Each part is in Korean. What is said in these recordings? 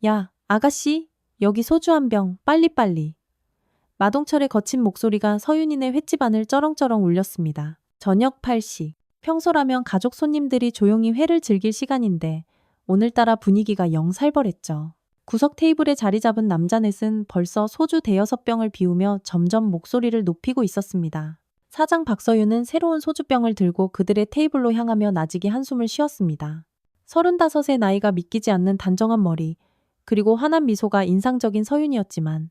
야, 아가씨, 여기 소주 한 병, 빨리빨리. 마동철의 거친 목소리가 서윤이네 횟집 안을 쩌렁쩌렁 울렸습니다. 저녁 8시. 평소라면 가족 손님들이 조용히 회를 즐길 시간인데 오늘따라 분위기가 영 살벌했죠. 구석 테이블에 자리 잡은 남자 넷은 벌써 소주 대여섯 병을 비우며 점점 목소리를 높이고 있었습니다. 사장 박서윤은 새로운 소주병을 들고 그들의 테이블로 향하며 나직이 한숨을 쉬었습니다. 35의 나이가 믿기지 않는 단정한 머리, 그리고 환한 미소가 인상적인 서윤이었지만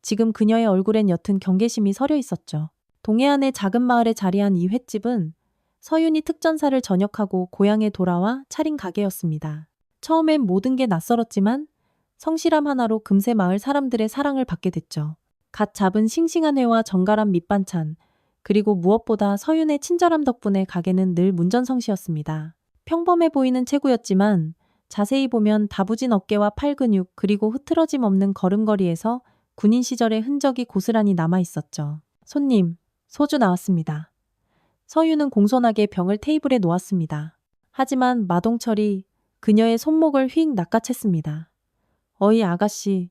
지금 그녀의 얼굴엔 옅은 경계심이 서려 있었죠. 동해안의 작은 마을에 자리한 이 횟집은 서윤이 특전사를 전역하고 고향에 돌아와 차린 가게였습니다. 처음엔 모든 게 낯설었지만 성실함 하나로 금세 마을 사람들의 사랑을 받게 됐죠. 갓 잡은 싱싱한 회와 정갈한 밑반찬, 그리고 무엇보다 서윤의 친절함 덕분에 가게는 늘 문전성시였습니다. 평범해 보이는 체구였지만 자세히 보면 다부진 어깨와 팔 근육 그리고 흐트러짐 없는 걸음걸이에서 군인 시절의 흔적이 고스란히 남아 있었죠. 손님, 소주 나왔습니다. 서윤은 공손하게 병을 테이블에 놓았습니다. 하지만 마동철이 그녀의 손목을 휙 낚아챘습니다. 어이 아가씨,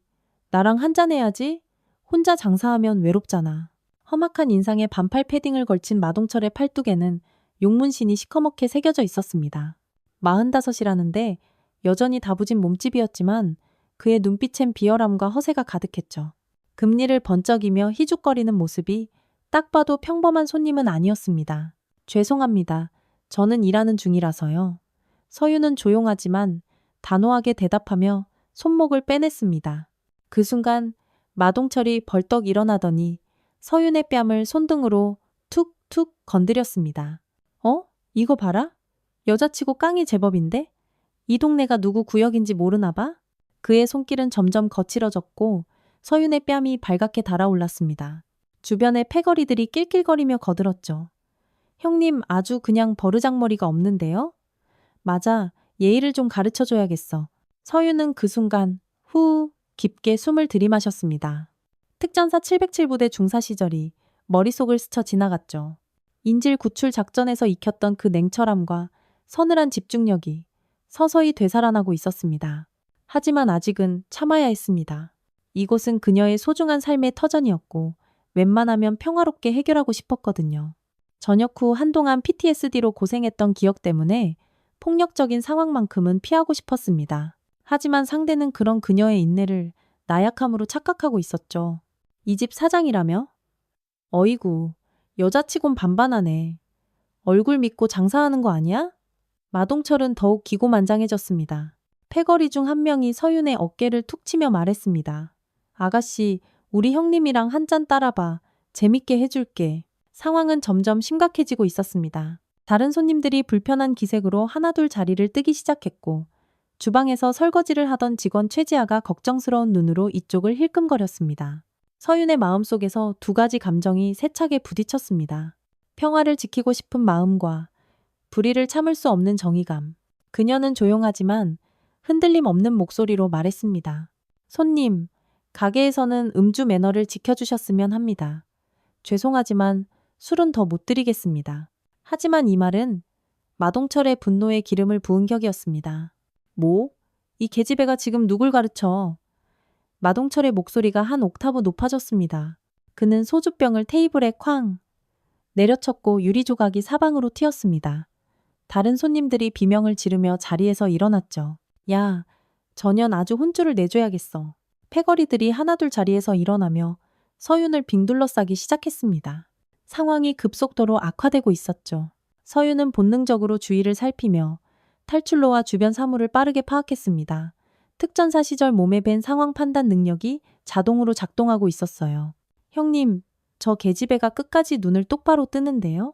나랑 한잔 해야지? 혼자 장사하면 외롭잖아. 험악한 인상에 반팔 패딩을 걸친 마동철의 팔뚝에는 용문신이 시커멓게 새겨져 있었습니다. 45이라는데 여전히 다부진 몸집이었지만 그의 눈빛엔 비열함과 허세가 가득했죠. 금리를 번쩍이며 희죽거리는 모습이 딱 봐도 평범한 손님은 아니었습니다. 죄송합니다. 저는 일하는 중이라서요. 서윤은 조용하지만 단호하게 대답하며 손목을 빼냈습니다. 그 순간 마동철이 벌떡 일어나더니 서윤의 뺨을 손등으로 툭툭 건드렸습니다. 이거 봐라? 여자치고 깡이 제법인데? 이 동네가 누구 구역인지 모르나 봐? 그의 손길은 점점 거칠어졌고 서윤의 뺨이 발갛게 달아올랐습니다. 주변의 패거리들이 낄낄거리며 거들었죠. 형님 아주 그냥 버르장머리가 없는데요? 맞아, 예의를 좀 가르쳐줘야겠어. 서윤은 그 순간 후 깊게 숨을 들이마셨습니다. 특전사 707부대 중사 시절이 머릿속을 스쳐 지나갔죠. 인질 구출 작전에서 익혔던 그 냉철함과 서늘한 집중력이 서서히 되살아나고 있었습니다. 하지만 아직은 참아야 했습니다. 이곳은 그녀의 소중한 삶의 터전이었고 웬만하면 평화롭게 해결하고 싶었거든요. 전역 후 한동안 PTSD로 고생했던 기억 때문에 폭력적인 상황만큼은 피하고 싶었습니다. 하지만 상대는 그런 그녀의 인내를 나약함으로 착각하고 있었죠. 이 집 사장이라며? 어이구, 여자치곤 반반하네. 얼굴 믿고 장사하는 거 아니야? 마동철은 더욱 기고만장해졌습니다. 패거리 중 한 명이 서윤의 어깨를 툭 치며 말했습니다. 아가씨, 우리 형님이랑 한 잔 따라봐. 재밌게 해줄게. 상황은 점점 심각해지고 있었습니다. 다른 손님들이 불편한 기색으로 하나둘 자리를 뜨기 시작했고 주방에서 설거지를 하던 직원 최지아가 걱정스러운 눈으로 이쪽을 힐끔거렸습니다. 서윤의 마음속에서 두 가지 감정이 세차게 부딪혔습니다. 평화를 지키고 싶은 마음과 불의를 참을 수 없는 정의감. 그녀는 조용하지만 흔들림 없는 목소리로 말했습니다. 손님, 가게에서는 음주 매너를 지켜주셨으면 합니다. 죄송하지만 술은 더 못 드리겠습니다. 하지만 이 말은 마동철의 분노에 기름을 부은 격이었습니다. 뭐? 이 계집애가 지금 누굴 가르쳐? 마동철의 목소리가 한 옥타브 높아졌습니다. 그는 소주병을 테이블에 쾅 내려쳤고 유리 조각이 사방으로 튀었습니다. 다른 손님들이 비명을 지르며 자리에서 일어났죠. 야, 전현 아주 혼쭐을 내줘야겠어. 패거리들이 하나둘 자리에서 일어나며 서윤을 빙둘러싸기 시작했습니다. 상황이 급속도로 악화되고 있었죠. 서윤은 본능적으로 주위를 살피며 탈출로와 주변 사물을 빠르게 파악했습니다. 특전사 시절 몸에 밴 상황 판단 능력이 자동으로 작동하고 있었어요. 형님, 저 계집애가 끝까지 눈을 똑바로 뜨는데요?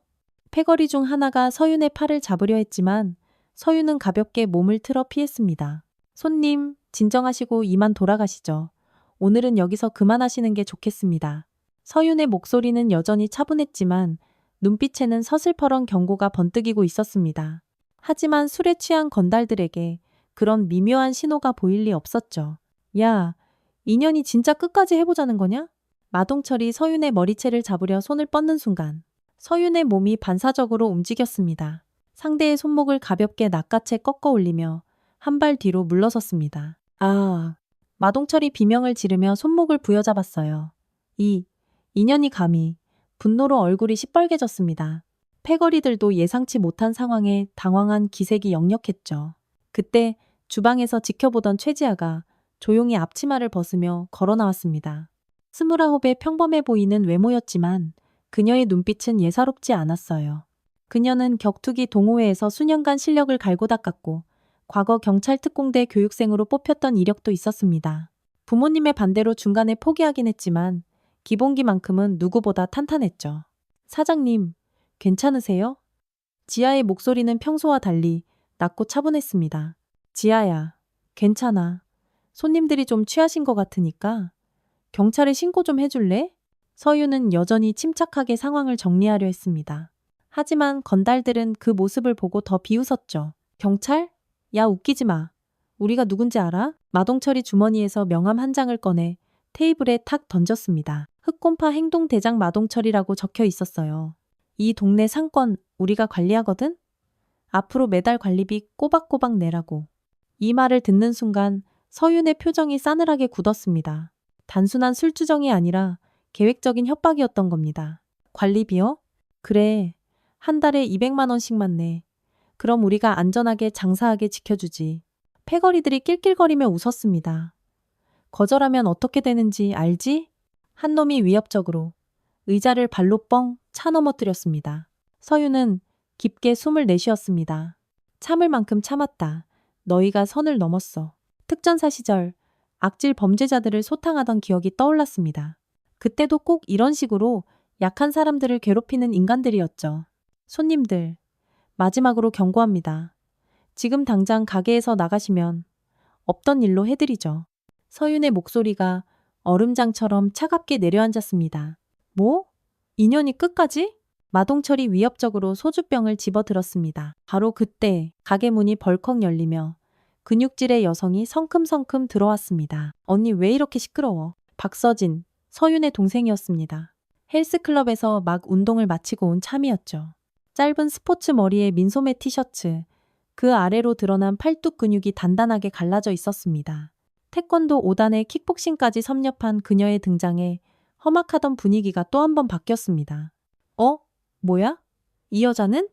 패거리 중 하나가 서윤의 팔을 잡으려 했지만 서윤은 가볍게 몸을 틀어 피했습니다. 손님, 진정하시고 이만 돌아가시죠. 오늘은 여기서 그만하시는 게 좋겠습니다. 서윤의 목소리는 여전히 차분했지만 눈빛에는 서슬퍼런 경고가 번뜩이고 있었습니다. 하지만 술에 취한 건달들에게 그런 미묘한 신호가 보일 리 없었죠. 야, 인연이 진짜 끝까지 해보자는 거냐? 마동철이 서윤의 머리채를 잡으려 손을 뻗는 순간 서윤의 몸이 반사적으로 움직였습니다. 상대의 손목을 가볍게 낚아채 꺾어 올리며 한 발 뒤로 물러섰습니다. 아, 마동철이 비명을 지르며 손목을 부여잡았어요. 인연이 감히 분노로 얼굴이 시뻘개졌습니다. 패거리들도 예상치 못한 상황에 당황한 기색이 역력했죠. 그때 주방에서 지켜보던 최지아가 조용히 앞치마를 벗으며 걸어 나왔습니다. 29의 평범해 보이는 외모였지만 그녀의 눈빛은 예사롭지 않았어요. 그녀는 격투기 동호회에서 수년간 실력을 갈고 닦았고 과거 경찰 특공대 교육생으로 뽑혔던 이력도 있었습니다. 부모님의 반대로 중간에 포기하긴 했지만 기본기만큼은 누구보다 탄탄했죠. 사장님, 괜찮으세요? 지아의 목소리는 평소와 달리 낮고 차분했습니다. 지아야, 괜찮아. 손님들이 좀 취하신 것 같으니까 경찰에 신고 좀 해줄래? 서유는 여전히 침착하게 상황을 정리하려 했습니다. 하지만 건달들은 그 모습을 보고 더 비웃었죠. 경찰? 야, 웃기지 마. 우리가 누군지 알아? 마동철이 주머니에서 명함 한 장을 꺼내 테이블에 탁 던졌습니다. 흑곰파 행동대장 마동철이라고 적혀 있었어요. 이 동네 상권 우리가 관리하거든? 앞으로 매달 관리비 꼬박꼬박 내라고. 이 말을 듣는 순간 서윤의 표정이 싸늘하게 굳었습니다. 단순한 술주정이 아니라 계획적인 협박이었던 겁니다. 관리비요? 그래. 한 달에 200만 원씩만 내. 그럼 우리가 안전하게 장사하게 지켜주지. 패거리들이 낄낄거리며 웃었습니다. 거절하면 어떻게 되는지 알지? 한 놈이 위협적으로 의자를 발로 뻥 차 넘어뜨렸습니다. 서유는 깊게 숨을 내쉬었습니다. 참을 만큼 참았다. 너희가 선을 넘었어. 특전사 시절 악질 범죄자들을 소탕하던 기억이 떠올랐습니다. 그때도 꼭 이런 식으로 약한 사람들을 괴롭히는 인간들이었죠. 손님들, 마지막으로 경고합니다. 지금 당장 가게에서 나가시면 없던 일로 해드리죠. 서윤의 목소리가 얼음장처럼 차갑게 내려앉았습니다. 뭐? 인연이 끝까지? 마동철이 위협적으로 소주병을 집어들었습니다. 바로 그때 가게 문이 벌컥 열리며 근육질의 여성이 성큼성큼 들어왔습니다. 언니 왜 이렇게 시끄러워? 박서진, 서윤의 동생이었습니다. 헬스클럽에서 막 운동을 마치고 온 참이었죠. 짧은 스포츠 머리에 민소매 티셔츠, 그 아래로 드러난 팔뚝 근육이 단단하게 갈라져 있었습니다. 태권도 5단에 킥복싱까지 섭렵한 그녀의 등장에 험악하던 분위기가 또 한 번 바뀌었습니다. 뭐야? 이 여자는?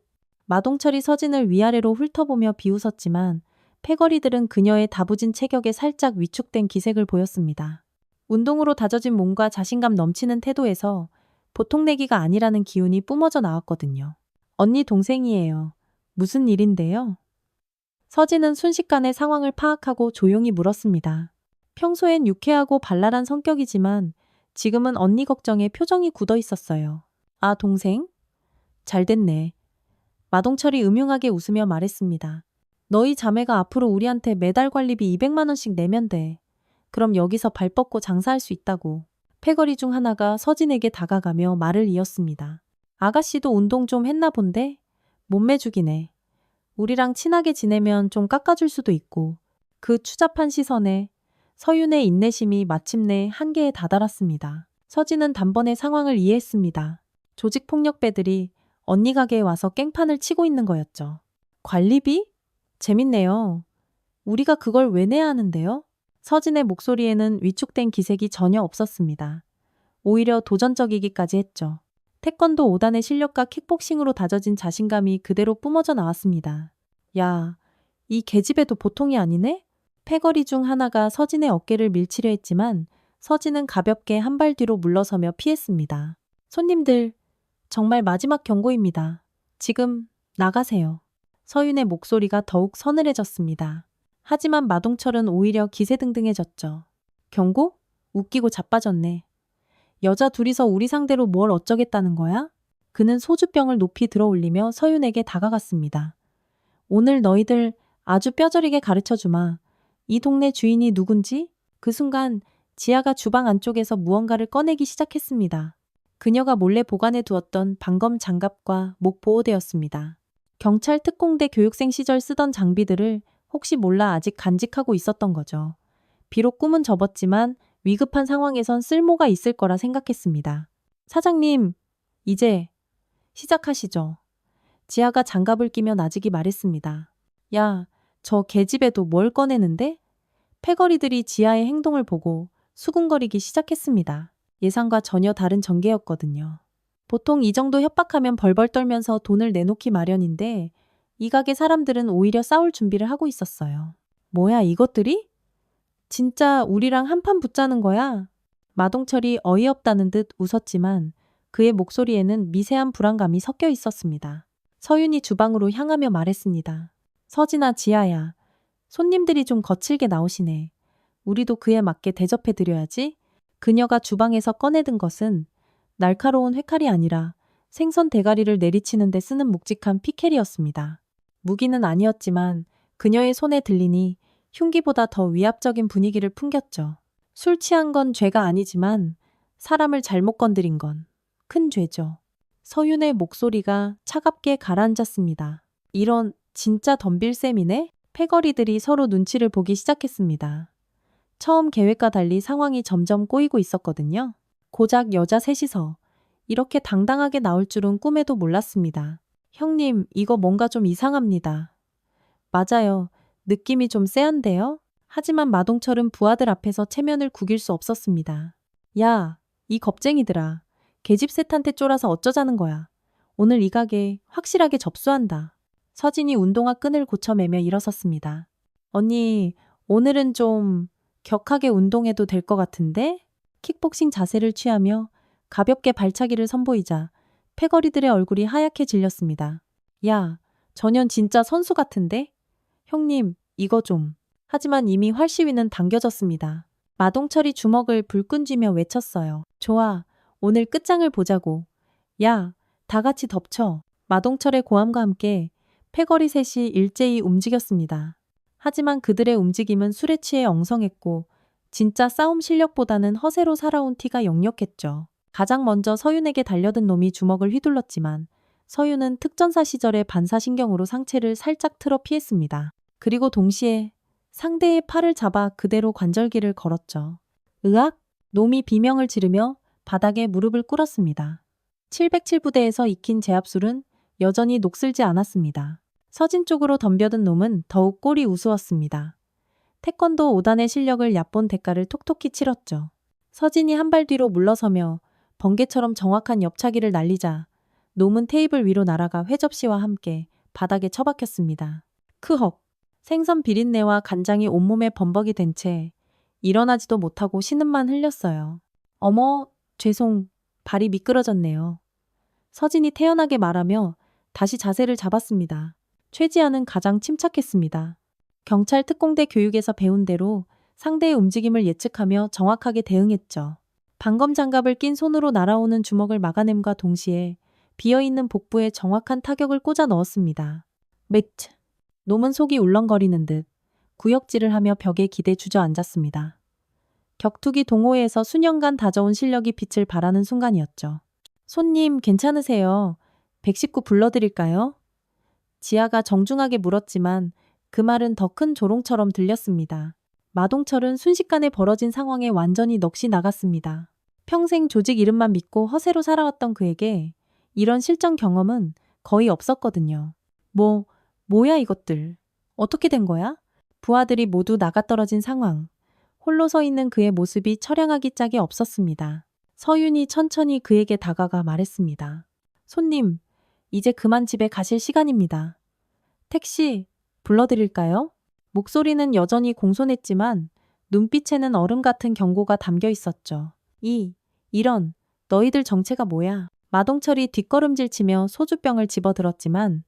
마동철이 서진을 위아래로 훑어보며 비웃었지만 패거리들은 그녀의 다부진 체격에 살짝 위축된 기색을 보였습니다. 운동으로 다져진 몸과 자신감 넘치는 태도에서 보통 내기가 아니라는 기운이 뿜어져 나왔거든요. 언니 동생이에요. 무슨 일인데요? 서진은 순식간에 상황을 파악하고 조용히 물었습니다. 평소엔 유쾌하고 발랄한 성격이지만 지금은 언니 걱정에 표정이 굳어 있었어요. 아, 동생? 잘됐네. 마동철이 음흉하게 웃으며 말했습니다. 너희 자매가 앞으로 우리한테 매달 관리비 200만 원씩 내면 돼. 그럼 여기서 발 뻗고 장사할 수 있다고. 패거리 중 하나가 서진에게 다가가며 말을 이었습니다. 아가씨도 운동 좀 했나 본데? 몸매 죽이네. 우리랑 친하게 지내면 좀 깎아줄 수도 있고. 그 추잡한 시선에 서윤의 인내심이 마침내 한계에 다다랐습니다. 서진은 단번에 상황을 이해했습니다. 조직폭력배들이 언니 가게에 와서 깽판을 치고 있는 거였죠. 관리비? 재밌네요. 우리가 그걸 왜 내야 하는데요? 서진의 목소리에는 위축된 기색이 전혀 없었습니다. 오히려 도전적이기까지 했죠. 태권도 5단의 실력과 킥복싱으로 다져진 자신감이 그대로 뿜어져 나왔습니다. 야, 이 계집애도 보통이 아니네? 패거리 중 하나가 서진의 어깨를 밀치려 했지만 서진은 가볍게 한 발 뒤로 물러서며 피했습니다. 손님들, 정말 마지막 경고입니다. 지금 나가세요. 서윤의 목소리가 더욱 서늘해졌습니다. 하지만 마동철은 오히려 기세등등해졌죠. 경고? 웃기고 자빠졌네. 여자 둘이서 우리 상대로 뭘 어쩌겠다는 거야? 그는 소주병을 높이 들어올리며 서윤에게 다가갔습니다. 오늘 너희들 아주 뼈저리게 가르쳐주마. 이 동네 주인이 누군지? 그 순간 지아가 주방 안쪽에서 무언가를 꺼내기 시작했습니다. 그녀가 몰래 보관해 두었던 방검 장갑과 목 보호대였습니다. 경찰 특공대 교육생 시절 쓰던 장비들을 혹시 몰라 아직 간직하고 있었던 거죠. 비록 꿈은 접었지만 위급한 상황에선 쓸모가 있을 거라 생각했습니다. 사장님, 이제 시작하시죠. 지아가 장갑을 끼며 나직이 말했습니다. 야, 저 계집애도 뭘 꺼내는데? 패거리들이 지아의 행동을 보고 수군거리기 시작했습니다. 예상과 전혀 다른 전개였거든요. 보통 이 정도 협박하면 벌벌 떨면서 돈을 내놓기 마련인데 이 가게 사람들은 오히려 싸울 준비를 하고 있었어요. 뭐야 이것들이? 진짜 우리랑 한판 붙자는 거야? 마동철이 어이없다는 듯 웃었지만 그의 목소리에는 미세한 불안감이 섞여 있었습니다. 서윤이 주방으로 향하며 말했습니다. 서진아, 지아야. 손님들이 좀 거칠게 나오시네. 우리도 그에 맞게 대접해드려야지. 그녀가 주방에서 꺼내든 것은 날카로운 회칼이 아니라 생선 대가리를 내리치는 데 쓰는 묵직한 피켈이었습니다. 무기는 아니었지만 그녀의 손에 들리니 흉기보다 더 위압적인 분위기를 풍겼죠. 술 취한 건 죄가 아니지만 사람을 잘못 건드린 건 큰 죄죠. 서윤의 목소리가 차갑게 가라앉았습니다. 이런 진짜 덤빌셈이네? 패거리들이 서로 눈치를 보기 시작했습니다. 처음 계획과 달리 상황이 점점 꼬이고 있었거든요. 고작 여자 셋이서 이렇게 당당하게 나올 줄은 꿈에도 몰랐습니다. 형님, 이거 뭔가 좀 이상합니다. 맞아요. 느낌이 좀 쎄한데요? 하지만 마동철은 부하들 앞에서 체면을 구길 수 없었습니다. 야, 이 겁쟁이들아. 계집셋한테 쫄아서 어쩌자는 거야. 오늘 이 가게 확실하게 접수한다. 서진이 운동화 끈을 고쳐매며 일어섰습니다. 언니, 오늘은 좀 격하게 운동해도 될 것 같은데? 킥복싱 자세를 취하며 가볍게 발차기를 선보이자 패거리들의 얼굴이 하얗게 질렸습니다. 야, 전현 진짜 선수 같은데? 형님, 이거 좀. 하지만 이미 활시위는 당겨졌습니다. 마동철이 주먹을 불끈 쥐며 외쳤어요. 좋아, 오늘 끝장을 보자고. 야, 다 같이 덮쳐. 마동철의 고함과 함께 패거리 셋이 일제히 움직였습니다. 하지만 그들의 움직임은 술에 취해 엉성했고 진짜 싸움 실력보다는 허세로 살아온 티가 역력했죠. 가장 먼저 서윤에게 달려든 놈이 주먹을 휘둘렀지만 서윤은 특전사 시절의 반사신경으로 상체를 살짝 틀어 피했습니다. 그리고 동시에 상대의 팔을 잡아 그대로 관절기를 걸었죠. 으악! 놈이 비명을 지르며 바닥에 무릎을 꿇었습니다. 707부대에서 익힌 제압술은 여전히 녹슬지 않았습니다. 서진 쪽으로 덤벼든 놈은 더욱 꼴이 우스웠습니다. 태권도 5단의 실력을 얕본 대가를 톡톡히 치렀죠. 서진이 한 발 뒤로 물러서며 번개처럼 정확한 옆차기를 날리자 놈은 테이블 위로 날아가 회접시와 함께 바닥에 처박혔습니다. 크헉! 생선 비린내와 간장이 온몸에 범벅이 된 채 일어나지도 못하고 신음만 흘렸어요. 어머, 죄송, 발이 미끄러졌네요. 서진이 태연하게 말하며 다시 자세를 잡았습니다. 최지아는 가장 침착했습니다. 경찰 특공대 교육에서 배운 대로 상대의 움직임을 예측하며 정확하게 대응했죠. 방검 장갑을 낀 손으로 날아오는 주먹을 막아냄과 동시에 비어있는 복부에 정확한 타격을 꽂아 넣었습니다. 매트! 놈은 속이 울렁거리는 듯 구역질을 하며 벽에 기대 주저앉았습니다. 격투기 동호회에서 수년간 다져온 실력이 빛을 발하는 순간이었죠. 손님 괜찮으세요? 119 불러드릴까요? 지아가 정중하게 물었지만 그 말은 더 큰 조롱처럼 들렸습니다. 마동철은 순식간에 벌어진 상황에 완전히 넋이 나갔습니다. 평생 조직 이름만 믿고 허세로 살아왔던 그에게 이런 실전 경험은 거의 없었거든요. 뭐야 이것들. 어떻게 된 거야? 부하들이 모두 나가떨어진 상황. 홀로 서 있는 그의 모습이 처량하기 짝이 없었습니다. 서윤이 천천히 그에게 다가가 말했습니다. 손님, 이제 그만 집에 가실 시간입니다. 택시 불러드릴까요? 목소리는 여전히 공손했지만 눈빛에는 얼음 같은 경고가 담겨 있었죠. 이런, 너희들 정체가 뭐야? 마동철이 뒷걸음질치며 소주병을 집어들었지만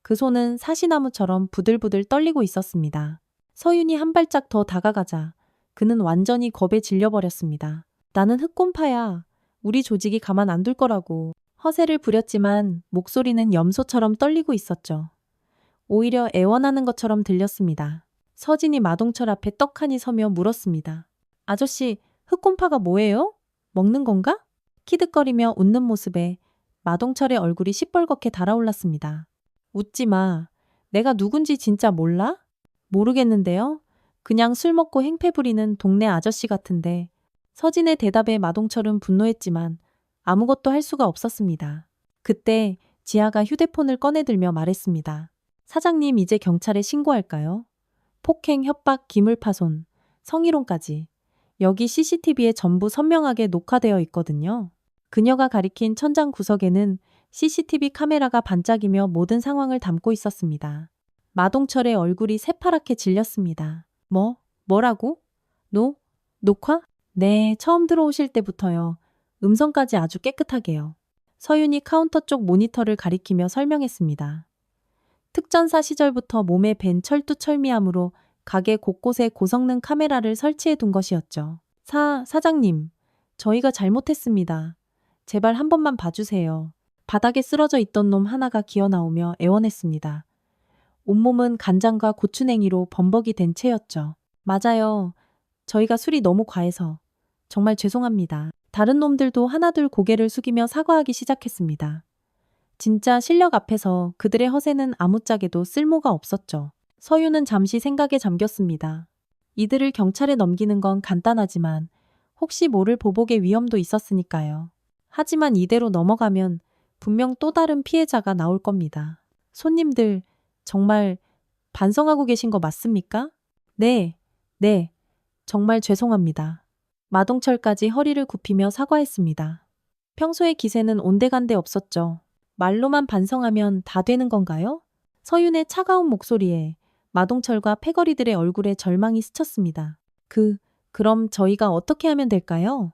그 손은 사시나무처럼 부들부들 떨리고 있었습니다. 서윤이 한 발짝 더 다가가자 그는 완전히 겁에 질려버렸습니다. 나는 흑곰파야. 우리 조직이 가만 안 둘 거라고. 허세를 부렸지만 목소리는 염소처럼 떨리고 있었죠. 오히려 애원하는 것처럼 들렸습니다. 서진이 마동철 앞에 떡하니 서며 물었습니다. 아저씨, 흑곰파가 뭐예요? 먹는 건가? 키득거리며 웃는 모습에 마동철의 얼굴이 시뻘겋게 달아올랐습니다. 웃지 마. 내가 누군지 진짜 몰라? 모르겠는데요. 그냥 술 먹고 행패 부리는 동네 아저씨 같은데. 서진의 대답에 마동철은 분노했지만 아무것도 할 수가 없었습니다. 그때 지아가 휴대폰을 꺼내들며 말했습니다. 사장님 이제 경찰에 신고할까요? 폭행, 협박, 기물파손. 성희롱까지. 여기 CCTV에 전부 선명하게 녹화되어 있거든요. 그녀가 가리킨 천장 구석에는 CCTV 카메라가 반짝이며 모든 상황을 담고 있었습니다. 마동철의 얼굴이 새파랗게 질렸습니다. 뭐라고? 녹화? 네, 처음 들어오실 때부터요. 음성까지 아주 깨끗하게요. 서윤이 카운터 쪽 모니터를 가리키며 설명했습니다. 특전사 시절부터 몸에 밴 철두철미함으로 가게 곳곳에 고성능 카메라를 설치해 둔 것이었죠. 사장님, 저희가 잘못했습니다. 제발 한 번만 봐주세요. 바닥에 쓰러져 있던 놈 하나가 기어 나오며 애원했습니다. 온몸은 간장과 고추냉이로 범벅이 된 채였죠. 맞아요. 저희가 술이 너무 과해서. 정말 죄송합니다. 다른 놈들도 하나둘 고개를 숙이며 사과하기 시작했습니다. 진짜 실력 앞에서 그들의 허세는 아무짝에도 쓸모가 없었죠. 서유는 잠시 생각에 잠겼습니다. 이들을 경찰에 넘기는 건 간단하지만 혹시 모를 보복의 위험도 있었으니까요. 하지만 이대로 넘어가면 분명 또 다른 피해자가 나올 겁니다. 손님들, 정말 반성하고 계신 거 맞습니까? 네, 정말 죄송합니다. 마동철까지 허리를 굽히며 사과했습니다. 평소에 기세는 온데간데 없었죠. 말로만 반성하면 다 되는 건가요? 서윤의 차가운 목소리에 마동철과 패거리들의 얼굴에 절망이 스쳤습니다. 그럼 저희가 어떻게 하면 될까요?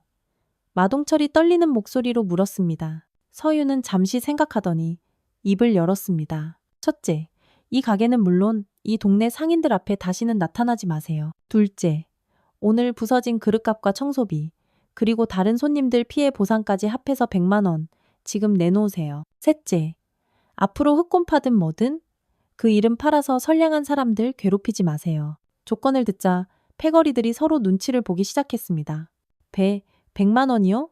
마동철이 떨리는 목소리로 물었습니다. 서윤은 잠시 생각하더니 입을 열었습니다. 첫째, 이 가게는 물론 이 동네 상인들 앞에 다시는 나타나지 마세요. 둘째, 오늘 부서진 그릇값과 청소비, 그리고 다른 손님들 피해 보상까지 합해서 100만 원 지금 내놓으세요. 셋째, 앞으로 흑곰파든 뭐든 그 이름 팔아서 선량한 사람들 괴롭히지 마세요. 조건을 듣자 패거리들이 서로 눈치를 보기 시작했습니다. 100만 원이요?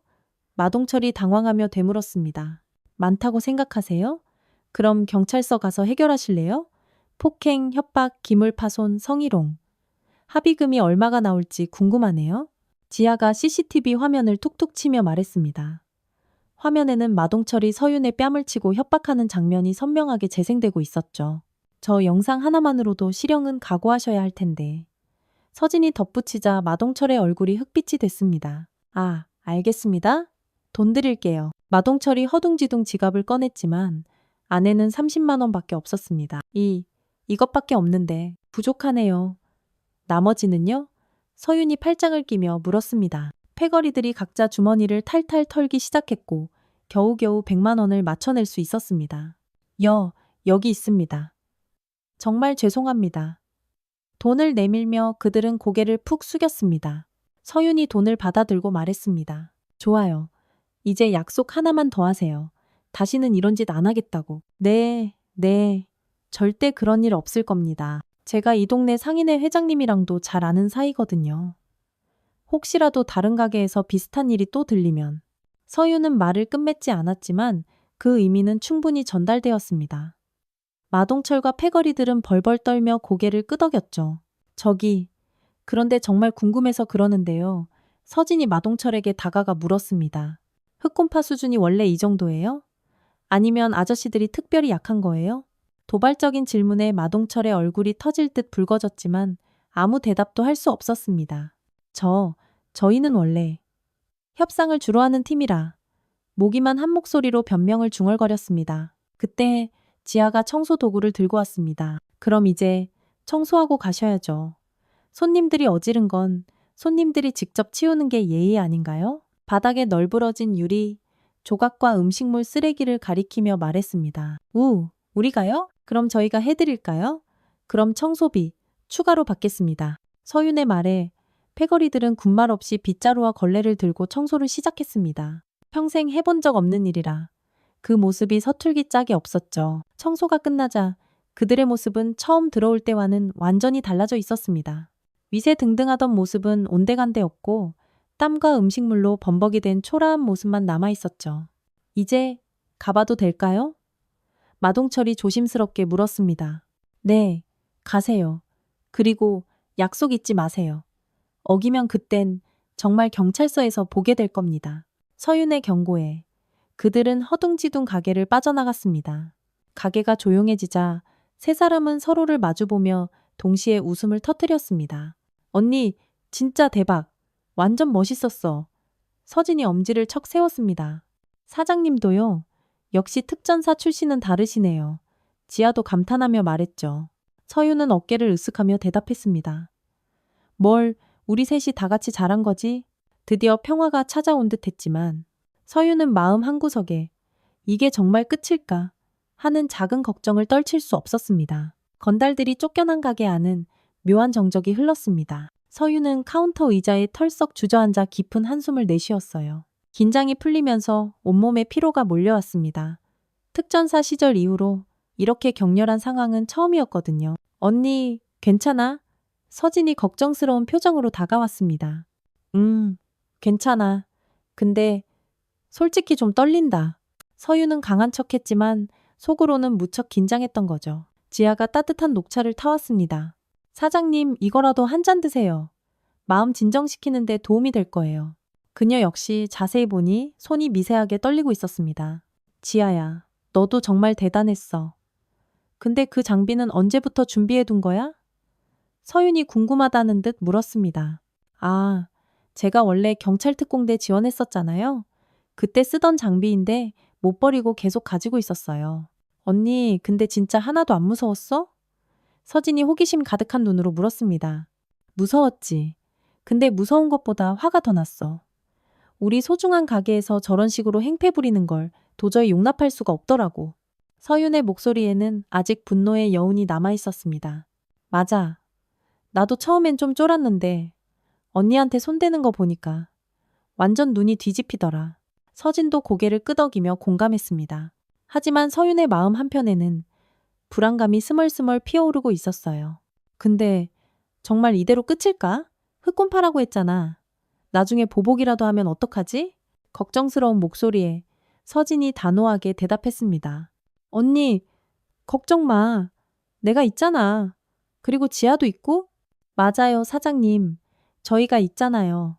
마동철이 당황하며 되물었습니다. 많다고 생각하세요? 그럼 경찰서 가서 해결하실래요? 폭행, 협박, 기물파손, 성희롱. 합의금이 얼마가 나올지 궁금하네요. 지아가 CCTV 화면을 툭툭 치며 말했습니다. 화면에는 마동철이 서윤의 뺨을 치고 협박하는 장면이 선명하게 재생되고 있었죠. 저 영상 하나만으로도 실형은 각오하셔야 할 텐데. 서진이 덧붙이자 마동철의 얼굴이 흑빛이 됐습니다. 아, 알겠습니다. 돈 드릴게요. 마동철이 허둥지둥 지갑을 꺼냈지만 안에는 30만 원밖에 없었습니다. 이것밖에 없는데 부족하네요. 나머지는요? 서윤이 팔짱을 끼며 물었습니다. 패거리들이 각자 주머니를 탈탈 털기 시작했고 겨우겨우 100만 원을 맞춰낼 수 있었습니다. 여기 있습니다. 정말 죄송합니다. 돈을 내밀며 그들은 고개를 푹 숙였습니다. 서윤이 돈을 받아들고 말했습니다. 좋아요. 이제 약속 하나만 더 하세요. 다시는 이런 짓 안 하겠다고. 네. 절대 그런 일 없을 겁니다. 제가 이 동네 상인회 회장님이랑도 잘 아는 사이거든요. 혹시라도 다른 가게에서 비슷한 일이 또 들리면. 서윤은 말을 끝맺지 않았지만 그 의미는 충분히 전달되었습니다. 마동철과 패거리들은 벌벌 떨며 고개를 끄덕였죠. 그런데 정말 궁금해서 그러는데요. 서진이 마동철에게 다가가 물었습니다. 흑곰파 수준이 원래 이 정도예요? 아니면 아저씨들이 특별히 약한 거예요? 도발적인 질문에 마동철의 얼굴이 터질 듯 붉어졌지만 아무 대답도 할 수 없었습니다. 저희는 원래 협상을 주로 하는 팀이라 모기만 한 목소리로 변명을 중얼거렸습니다. 그때 지아가 청소 도구를 들고 왔습니다. 그럼 이제 청소하고 가셔야죠. 손님들이 어지른 건 손님들이 직접 치우는 게 예의 아닌가요? 바닥에 널브러진 유리, 조각과 음식물 쓰레기를 가리키며 말했습니다. 우리가요? 그럼 저희가 해드릴까요? 그럼 청소비 추가로 받겠습니다. 서윤의 말에 패거리들은 군말 없이 빗자루와 걸레를 들고 청소를 시작했습니다. 평생 해본 적 없는 일이라 그 모습이 서툴기 짝이 없었죠. 청소가 끝나자 그들의 모습은 처음 들어올 때와는 완전히 달라져 있었습니다. 위세등등하던 모습은 온데간데 없고 땀과 음식물로 범벅이 된 초라한 모습만 남아 있었죠. 이제 가봐도 될까요? 마동철이 조심스럽게 물었습니다. 네, 가세요. 그리고 약속 잊지 마세요. 어기면 그땐 정말 경찰서에서 보게 될 겁니다. 서윤의 경고에 그들은 허둥지둥 가게를 빠져나갔습니다. 가게가 조용해지자 세 사람은 서로를 마주보며 동시에 웃음을 터뜨렸습니다. 언니, 진짜 대박. 완전 멋있었어. 서진이 엄지를 척 세웠습니다. 사장님도요. 역시 특전사 출신은 다르시네요. 지아도 감탄하며 말했죠. 서윤은 어깨를 으쓱하며 대답했습니다. 뭘, 우리 셋이 다 같이 잘한 거지? 드디어 평화가 찾아온 듯 했지만 서윤은 마음 한구석에 이게 정말 끝일까 하는 작은 걱정을 떨칠 수 없었습니다. 건달들이 쫓겨난 가게 안은 묘한 정적이 흘렀습니다. 서윤은 카운터 의자에 털썩 주저앉아 깊은 한숨을 내쉬었어요. 긴장이 풀리면서 온몸에 피로가 몰려왔습니다. 특전사 시절 이후로 이렇게 격렬한 상황은 처음이었거든요. 언니, 괜찮아? 서진이 걱정스러운 표정으로 다가왔습니다. 괜찮아. 근데 솔직히 좀 떨린다. 서유는 강한 척했지만 속으로는 무척 긴장했던 거죠. 지아가 따뜻한 녹차를 타왔습니다. 사장님, 이거라도 한 잔 드세요. 마음 진정시키는데 도움이 될 거예요. 그녀 역시 자세히 보니 손이 미세하게 떨리고 있었습니다. 지아야, 너도 정말 대단했어. 근데 그 장비는 언제부터 준비해 둔 거야? 서윤이 궁금하다는 듯 물었습니다. 아, 제가 원래 경찰 특공대 지원했었잖아요. 그때 쓰던 장비인데 못 버리고 계속 가지고 있었어요. 언니, 근데 진짜 하나도 안 무서웠어? 서진이 호기심 가득한 눈으로 물었습니다. 무서웠지. 근데 무서운 것보다 화가 더 났어. 우리 소중한 가게에서 저런 식으로 행패 부리는 걸 도저히 용납할 수가 없더라고. 서윤의 목소리에는 아직 분노의 여운이 남아 있었습니다. 맞아. 나도 처음엔 좀 쫄았는데 언니한테 손대는 거 보니까 완전 눈이 뒤집히더라. 서진도 고개를 끄덕이며 공감했습니다. 하지만 서윤의 마음 한편에는 불안감이 스멀스멀 피어오르고 있었어요. 근데 정말 이대로 끝일까? 흑곰파라고 했잖아. 나중에 보복이라도 하면 어떡하지? 걱정스러운 목소리에 서진이 단호하게 대답했습니다. 언니, 걱정 마. 내가 있잖아. 그리고 지아도 있고? 맞아요, 사장님. 저희가 있잖아요.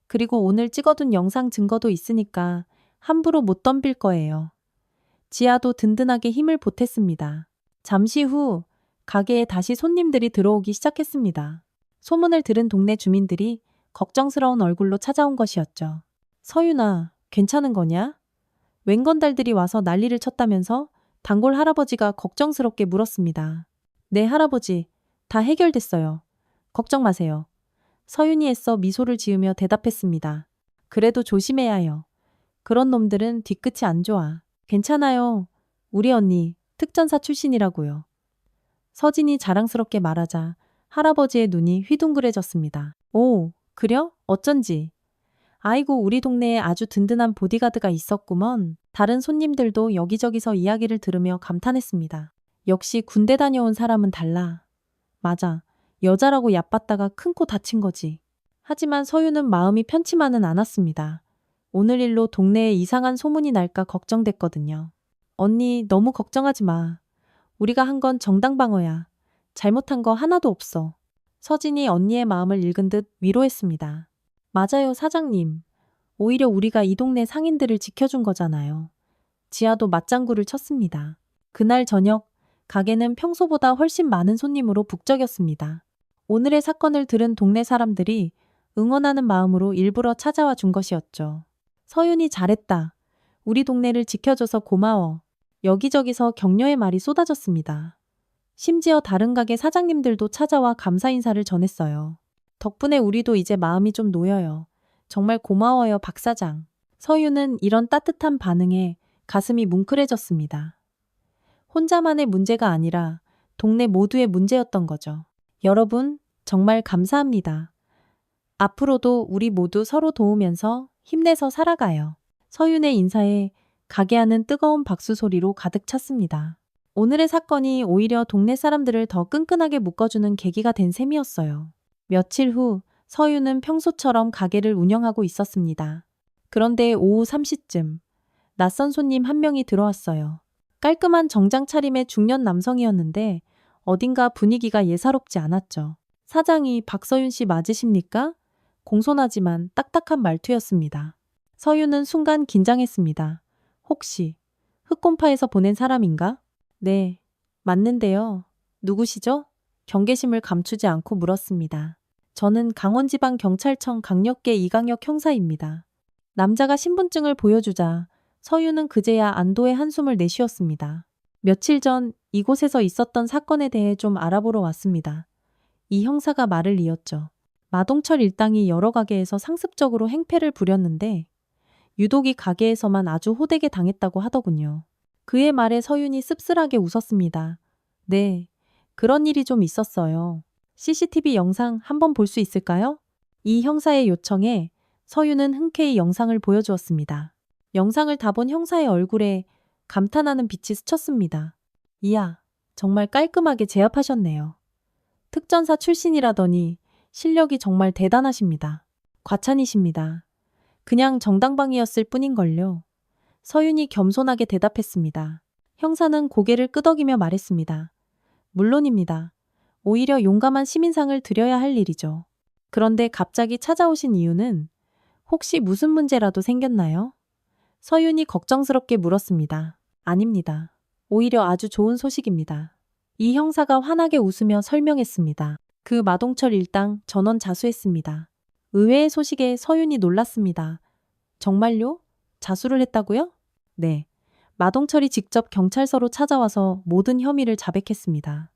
그리고 오늘 찍어둔 영상 증거도 있으니까 함부로 못 덤빌 거예요. 지아도 든든하게 힘을 보탰습니다. 잠시 후 가게에 다시 손님들이 들어오기 시작했습니다. 소문을 들은 동네 주민들이 걱정스러운 얼굴로 찾아온 것이었죠. 서윤아, 괜찮은 거냐? 웬건달들이 와서 난리를 쳤다면서 단골 할아버지가 걱정스럽게 물었습니다. 네, 할아버지. 다 해결됐어요. 걱정 마세요. 서윤이 애써 미소를 지으며 대답했습니다. 그래도 조심해야 해요. 그런 놈들은 뒤끝이 안 좋아. 괜찮아요. 우리 언니 특전사 출신이라고요. 서진이 자랑스럽게 말하자 할아버지의 눈이 휘둥그레졌습니다. 오, 그려? 어쩐지. 아이고, 우리 동네에 아주 든든한 보디가드가 있었구먼. 다른 손님들도 여기저기서 이야기를 들으며 감탄했습니다. 역시 군대 다녀온 사람은 달라. 맞아. 여자라고 얕봤다가 큰 코 다친 거지. 하지만 서유는 마음이 편치만은 않았습니다. 오늘 일로 동네에 이상한 소문이 날까 걱정됐거든요. 언니, 너무 걱정하지 마. 우리가 한 건 정당방어야. 잘못한 거 하나도 없어. 서진이 언니의 마음을 읽은 듯 위로했습니다. 맞아요, 사장님. 오히려 우리가 이 동네 상인들을 지켜준 거잖아요. 지아도 맞장구를 쳤습니다. 그날 저녁, 가게는 평소보다 훨씬 많은 손님으로 북적였습니다. 오늘의 사건을 들은 동네 사람들이 응원하는 마음으로 일부러 찾아와 준 것이었죠. 서윤이 잘했다. 우리 동네를 지켜줘서 고마워. 여기저기서 격려의 말이 쏟아졌습니다. 심지어 다른 가게 사장님들도 찾아와 감사 인사를 전했어요. 덕분에 우리도 이제 마음이 좀 놓여요. 정말 고마워요, 박 사장. 서윤은 이런 따뜻한 반응에 가슴이 뭉클해졌습니다. 혼자만의 문제가 아니라 동네 모두의 문제였던 거죠. 여러분, 정말 감사합니다. 앞으로도 우리 모두 서로 도우면서 힘내서 살아가요. 서윤의 인사에 가게 안은 뜨거운 박수 소리로 가득 찼습니다. 오늘의 사건이 오히려 동네 사람들을 더 끈끈하게 묶어주는 계기가 된 셈이었어요. 며칠 후 서윤은 평소처럼 가게를 운영하고 있었습니다. 그런데 오후 3시쯤 낯선 손님 한 명이 들어왔어요. 깔끔한 정장 차림의 중년 남성이었는데 어딘가 분위기가 예사롭지 않았죠. 사장이 박서윤 씨 맞으십니까? 공손하지만 딱딱한 말투였습니다. 서윤은 순간 긴장했습니다. 혹시 흑곰파에서 보낸 사람인가? 네, 맞는데요. 누구시죠? 경계심을 감추지 않고 물었습니다. 저는 강원지방경찰청 강력계 이강혁 형사입니다. 남자가 신분증을 보여주자 서유는 그제야 안도의 한숨을 내쉬었습니다. 며칠 전 이곳에서 있었던 사건에 대해 좀 알아보러 왔습니다. 이 형사가 말을 이었죠. 마동철 일당이 여러 가게에서 상습적으로 행패를 부렸는데 유독 이 가게에서만 아주 호되게 당했다고 하더군요. 그의 말에 서윤이 씁쓸하게 웃었습니다. 네, 그런 일이 좀 있었어요. CCTV 영상 한번 볼 수 있을까요? 이 형사의 요청에 서윤은 흔쾌히 영상을 보여주었습니다. 영상을 다 본 형사의 얼굴에 감탄하는 빛이 스쳤습니다. 이야, 정말 깔끔하게 제압하셨네요. 특전사 출신이라더니 실력이 정말 대단하십니다. 과찬이십니다. 그냥 정당방위였을 뿐인걸요. 서윤이 겸손하게 대답했습니다. 형사는 고개를 끄덕이며 말했습니다. 물론입니다. 오히려 용감한 시민상을 드려야 할 일이죠. 그런데 갑자기 찾아오신 이유는 혹시 무슨 문제라도 생겼나요? 서윤이 걱정스럽게 물었습니다. 아닙니다. 오히려 아주 좋은 소식입니다. 이 형사가 환하게 웃으며 설명했습니다. 그 마동철 일당 전원 자수했습니다. 의외의 소식에 서윤이 놀랐습니다. 정말요? 자수를 했다고요? 네. 마동철이 직접 경찰서로 찾아와서 모든 혐의를 자백했습니다.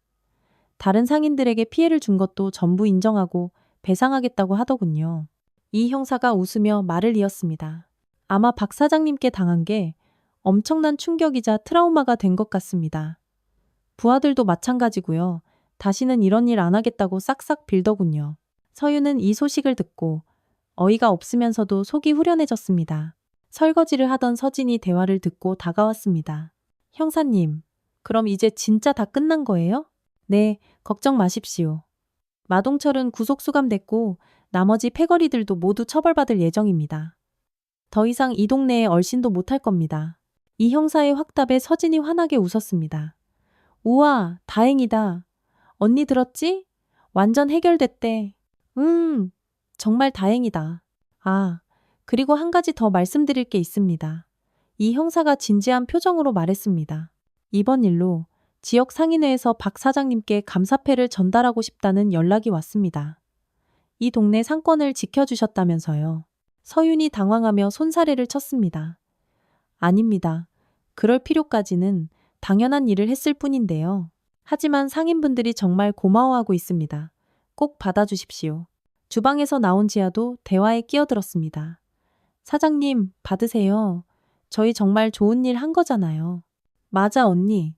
다른 상인들에게 피해를 준 것도 전부 인정하고 배상하겠다고 하더군요. 이 형사가 웃으며 말을 이었습니다. 아마 박 사장님께 당한 게 엄청난 충격이자 트라우마가 된 것 같습니다. 부하들도 마찬가지고요. 다시는 이런 일 안 하겠다고 싹싹 빌더군요. 서윤은 이 소식을 듣고 어이가 없으면서도 속이 후련해졌습니다. 설거지를 하던 서진이 대화를 듣고 다가왔습니다. 형사님, 그럼 이제 진짜 다 끝난 거예요? 네, 걱정 마십시오. 마동철은 구속 수감됐고 나머지 패거리들도 모두 처벌받을 예정입니다. 더 이상 이 동네에 얼씬도 못할 겁니다. 이 형사의 확답에 서진이 환하게 웃었습니다. 우와, 다행이다. 언니 들었지? 완전 해결됐대. 정말 다행이다. 아, 그리고 한 가지 더 말씀드릴 게 있습니다. 이 형사가 진지한 표정으로 말했습니다. 이번 일로 지역 상인회에서 박 사장님께 감사패를 전달하고 싶다는 연락이 왔습니다. 이 동네 상권을 지켜주셨다면서요. 서윤이 당황하며 손사래를 쳤습니다. 아닙니다. 그럴 필요까지는 당연한 일을 했을 뿐인데요. 하지만 상인분들이 정말 고마워하고 있습니다. 꼭 받아주십시오. 주방에서 나온 지아도 대화에 끼어들었습니다. 사장님, 받으세요. 저희 정말 좋은 일 한 거잖아요. 맞아, 언니.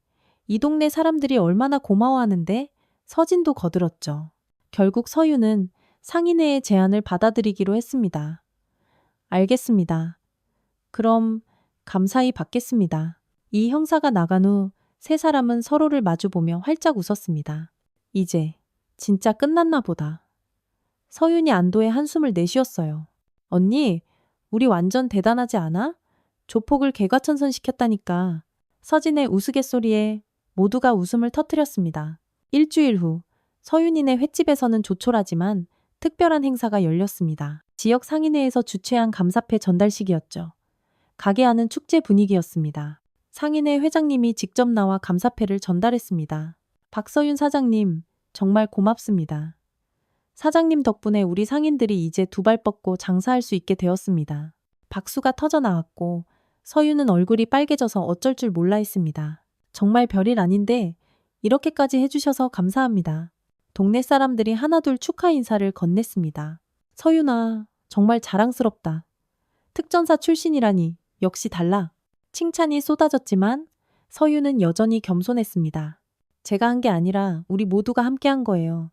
이 동네 사람들이 얼마나 고마워하는데 서진도 거들었죠. 결국 서유는 상인회의 제안을 받아들이기로 했습니다. 알겠습니다. 그럼 감사히 받겠습니다. 이 형사가 나간 후 세 사람은 서로를 마주보며 활짝 웃었습니다. 이제 진짜 끝났나 보다. 서윤이 안도의 한숨을 내쉬었어요. 언니, 우리 완전 대단하지 않아? 조폭을 개과천선시켰다니까. 서진의 우스갯소리에 모두가 웃음을 터뜨렸습니다. 일주일 후 서윤이네 횟집에서는 조촐하지만 특별한 행사가 열렸습니다. 지역 상인회에서 주최한 감사패 전달식이었죠. 가게 안은 축제 분위기였습니다. 상인회 회장님이 직접 나와 감사패를 전달했습니다. 박서윤 사장님, 정말 고맙습니다. 사장님 덕분에 우리 상인들이 이제 두 발 뻗고 장사할 수 있게 되었습니다. 박수가 터져 나왔고 서윤은 얼굴이 빨개져서 어쩔 줄 몰라 했습니다. 정말 별일 아닌데 이렇게까지 해주셔서 감사합니다. 동네 사람들이 하나둘 축하 인사를 건넸습니다. 서윤아, 정말 자랑스럽다. 특전사 출신이라니 역시 달라. 칭찬이 쏟아졌지만 서윤은 여전히 겸손했습니다. 제가 한 게 아니라 우리 모두가 함께 한 거예요.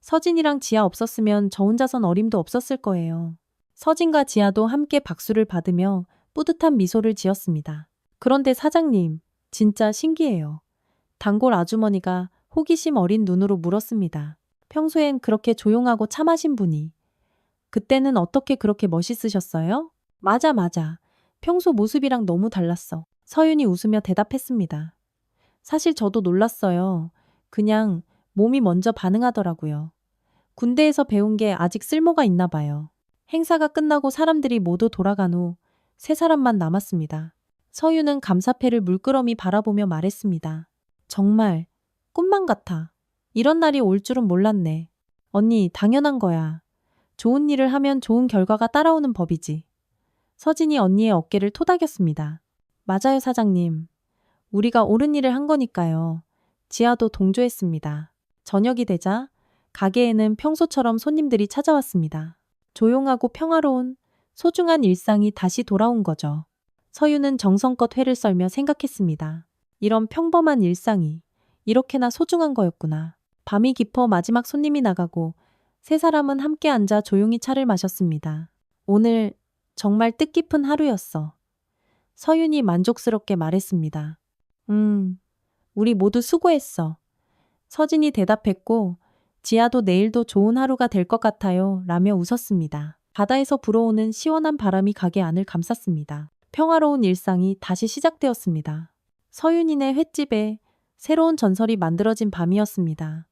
서진이랑 지아 없었으면 저 혼자선 어림도 없었을 거예요. 서진과 지아도 함께 박수를 받으며 뿌듯한 미소를 지었습니다. 그런데 사장님, 진짜 신기해요. 단골 아주머니가 호기심 어린 눈으로 물었습니다. 평소엔 그렇게 조용하고 참하신 분이 그때는 어떻게 그렇게 멋있으셨어요? 맞아. 평소 모습이랑 너무 달랐어. 서윤이 웃으며 대답했습니다. 사실 저도 놀랐어요. 그냥 몸이 먼저 반응하더라고요. 군대에서 배운 게 아직 쓸모가 있나 봐요. 행사가 끝나고 사람들이 모두 돌아간 후 세 사람만 남았습니다. 서윤은 감사패를 물끄러미 바라보며 말했습니다. 정말 꿈만 같아. 이런 날이 올 줄은 몰랐네. 언니, 당연한 거야. 좋은 일을 하면 좋은 결과가 따라오는 법이지. 서진이 언니의 어깨를 토닥였습니다. 맞아요, 사장님. 우리가 옳은 일을 한 거니까요. 지아도 동조했습니다. 저녁이 되자 가게에는 평소처럼 손님들이 찾아왔습니다. 조용하고 평화로운 소중한 일상이 다시 돌아온 거죠. 서유는 정성껏 회를 썰며 생각했습니다. 이런 평범한 일상이 이렇게나 소중한 거였구나. 밤이 깊어 마지막 손님이 나가고 세 사람은 함께 앉아 조용히 차를 마셨습니다. 오늘 정말 뜻깊은 하루였어. 서윤이 만족스럽게 말했습니다. 우리 모두 수고했어. 서진이 대답했고 지아도 내일도 좋은 하루가 될 것 같아요 라며 웃었습니다. 바다에서 불어오는 시원한 바람이 가게 안을 감쌌습니다. 평화로운 일상이 다시 시작되었습니다. 서윤이네 횟집에 새로운 전설이 만들어진 밤이었습니다.